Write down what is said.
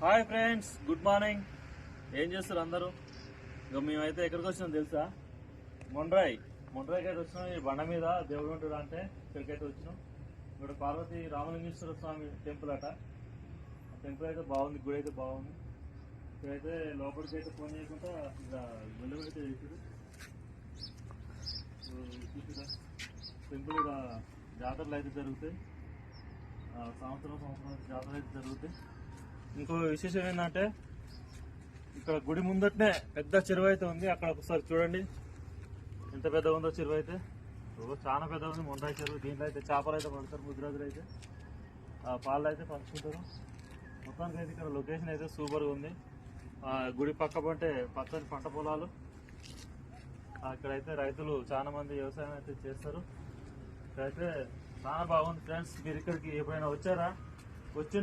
Hi friends, good morning. ఏం చేస్తారు అందరూ? ఇక మేమైతే ఎక్కడికి వచ్చినాం తెలుసా? మొండ్రాయికి అయితే వచ్చినాం. ఈ బండ మీద దేవుడు ఉంటాడు అంటే ఇక్కడికైతే వచ్చినాం. ఇక్కడ పార్వతి రామలింగేశ్వర స్వామి టెంపుల్ అట. ఆ టెంపుల్ అయితే బాగుంది, గుడి అయితే బాగుంది. ఇక్కడైతే లోపలికి అయితే ఫోన్ చేయకుండా ఇక గుళ్ళు అయితే చేసారు. టెంపుల్ ఇక జాతరలు అయితే జరుగుతాయి, సంవత్సరం జాతరలు అయితే జరుగుతాయి. ఇంకో విశేషం ఏంటంటే ఇక్కడ గుడి ముందటనే పెద్ద చెరువు అయితే ఉంది. అక్కడ ఒకసారి చూడండి ఎంత పెద్ద ఉందో చెరువు అయితే. చాలా పెద్ద ఉంది మొండ్రాయి చెరువు. దీంట్లో అయితే చేపలు అయితే పడతారు, ముద్రాజులు అయితే పాలు అయితే పంచుకుంటారు. మొత్తానికి అయితే ఇక్కడ లొకేషన్ అయితే సూపర్గా ఉంది. గుడి పక్క పంటే పచ్చని పంట పొలాలు. ఇక్కడైతే రైతులు చాలా మంది వ్యవసాయం అయితే చేస్తారు. ఇక్కడైతే చాలా బాగుంది ఫ్రెండ్స్. మీరు ఇక్కడికి ఎప్పుడైనా వచ్చారా? వచ్చి